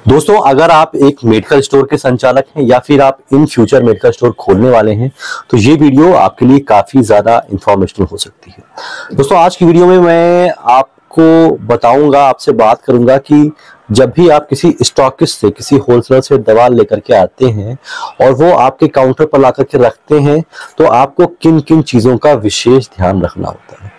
दोस्तों, अगर आप एक मेडिकल स्टोर के संचालक हैं या फिर आप इन फ्यूचर मेडिकल स्टोर खोलने वाले हैं तो ये वीडियो आपके लिए काफी ज्यादा इंफॉर्मेशनल हो सकती है। दोस्तों, आज की वीडियो में मैं आपको बताऊंगा, आपसे बात करूंगा कि जब भी आप किसी स्टॉकिस्ट से, किसी होलसेलर से दवा लेकर के आते हैं और वो आपके काउंटर पर ला करके रखते हैं तो आपको किन किन चीजों का विशेष ध्यान रखना होता है।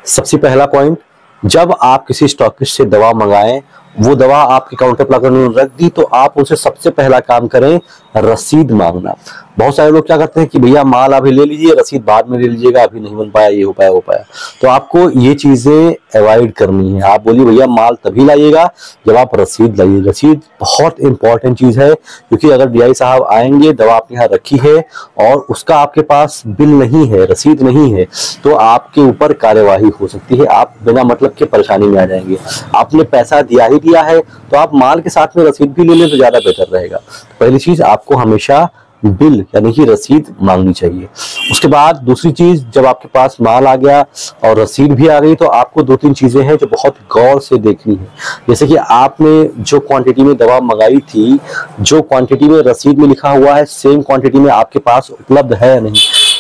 सबसे पहला पॉइंट, जब आप किसी स्टॉकिस्ट से दवा मंगाएं, वो दवा आपके काउंटर पर उन्होंने रख दी तो आप उनसे सबसे पहला काम करें रसीद मांगना। बहुत सारे लोग क्या करते हैं कि भैया माल अभी ले लीजिए, रसीद बाद में ले लीजिएगा, अभी नहीं बन पाया, ये हो पाया वो पाया। तो आपको ये चीजें अवॉइड करनी है। आप बोलिए भैया माल तभी लाइएगा जब आप रसीद लाइए। रसीद बहुत इंपॉर्टेंट चीज है, क्योंकि अगर डीआई साहब आएंगे, दवा आपके यहाँ रखी है और उसका आपके पास बिल नहीं है, रसीद नहीं है, तो आपके ऊपर कार्यवाही हो सकती है। आप बिना मतलब के परेशानी में आ जाएंगे। आपने पैसा दिया ही दिया है तो आप माल के साथ में रसीद भी ले लें तो ज्यादा बेहतर रहेगा। पहली चीज, आपको हमेशा बिल यानी कि रसीद मांगनी चाहिए। उसके बाद दूसरी चीज, जब आपके पास माल आ गया और रसीद भी आ गई तो आपको दो तीन चीजें हैं जो बहुत गौर से देखनी है। जैसे कि आपने जो क्वांटिटी में दवा मंगाई थी, जो क्वांटिटी में रसीद में लिखा हुआ है, सेम क्वांटिटी में आपके पास उपलब्ध है या नहीं।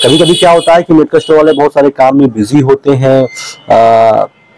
कभी कभी क्या होता है कि मेडिकल स्टोर वाले बहुत सारे काम में बिजी होते हैं,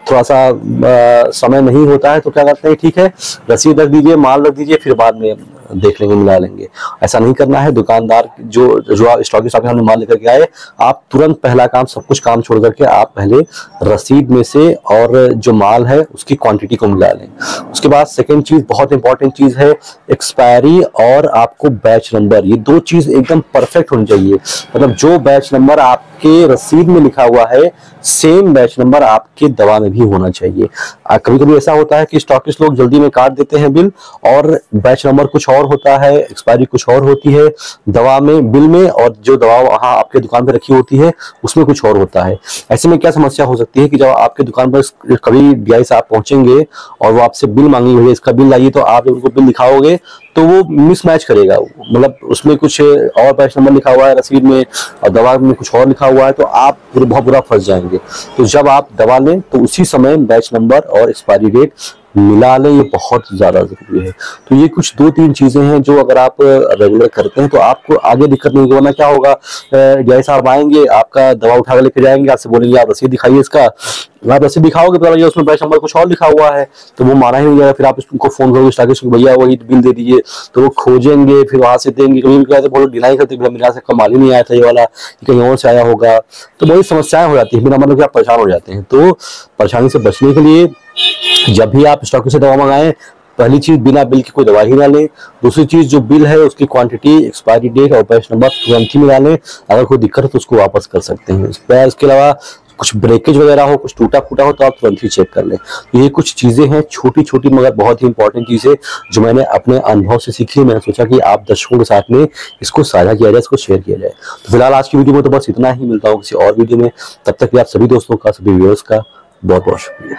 थोड़ा सा समय नहीं होता है, तो क्या करते हैं, ठीक है रसीद रख दीजिए, माल रख दीजिए, फिर बाद में देख लेंगे, मिला लेंगे। ऐसा नहीं करना है। दुकानदार जो स्टॉकिस्ट आपके सामने माल लेकर के आए, आप तुरंत पहला काम, सब कुछ काम छोड़ करके आप पहले रसीद में से और जो माल है उसकी क्वांटिटी को मिला लें। उसके बाद सेकंड चीज, बहुत इंपॉर्टेंट चीज है, एक्सपायरी और आपको बैच नंबर, ये दो चीज एकदम परफेक्ट होनी चाहिए। मतलब जो बैच नंबर आपके रसीद में लिखा हुआ है, सेम बैच नंबर आपके दवा में भी होना चाहिए। कभी कभी ऐसा होता है कि स्टॉकिस्ट लोग जल्दी में काट देते हैं बिल और बैच नंबर कुछ और होता है, एक्सपायरी कुछ और होती है दवा में, बिल में, और जो दवा वहां आपके दुकान पे रखी होती है उसमें कुछ और होता है। ऐसे में क्या समस्या हो सकती है कि जब आपके दुकान पर कभी डीआई साहब पहुंचेंगे और वो आपसे बिल मांगेंगे, भैया इसका बिल लाइए, तो आप जब उनको बिल दिखाओगे तो वो मिसमैच करेगा। मतलब उसमें कुछ और बैच नंबर लिखा हुआ है रसीद में और दवा में कुछ और लिखा हुआ है, तो आप बहुत बुरा फंस जाएंगे। तो जब आप दवा लें तो उसी समय बैच नंबर और एक्सपायरी डेट मिला लें, ये बहुत ज्यादा जरूरी है। तो ये कुछ दो तीन चीजें हैं जो अगर आप रेगुलर करते हैं तो आपको आगे दिक्कत नहीं होगी। वरना क्या होगा, डीआई साहब आएंगे, आपका दवा उठा कर लेके जाएंगे, आपसे बोलेंगे आप रसीद दिखाइए इसका, आप रसीद दिखाओगे पता लगेगा उसमें बैच नंबर कुछ और लिखा हुआ है, तो वो माना ही नहीं जाएगा। फिर आप उसको फोन करोगे स्टॉकिस्ट को, भैया वही बिल दे दीजिए, तो वो खोजेंगे, फिर वहां से देंगे। कभी कभी बहुत डिनाई करते, भैया मेरे से कम माल ही नहीं आया था, ये वाला कहीं और से आया होगा, तो बहुत समस्याएं हो जाती है, बिना मतलब कि आप परेशान हो जाते हैं। तो परेशानी से बचने के लिए जब भी आप स्टॉकिस्ट से दवा मंगाएं, पहली चीज बिना बिल की कोई दवा ही ना लें। दूसरी चीज, जो बिल है उसकी क्वांटिटी, एक्सपायरी डेट और बैच नंबर तुरंत ही मिला लें। अगर कोई दिक्कत है तो उसको वापस कर सकते हैं। इसके अलावा कुछ ब्रेकेज वगैरह हो, कुछ टूटा फूटा हो, तो आप तुरंत ही चेक कर लें। ये कुछ चीजें हैं छोटी छोटी मगर बहुत ही इंपॉर्टेंट चीजें जो मैंने अपने अनुभव से सीखी। मैंने सोचा कि आप दर्शकों के साथ में इसको साझा किया जाए, इसको शेयर किया जाए। तो फिलहाल आज की वीडियो में तो बस इतना ही। मिलता हूँ किसी और वीडियो में, तब तक भी आप सभी दोस्तों का, सभी व्यूअर्स का बहुत बहुत शुक्रिया।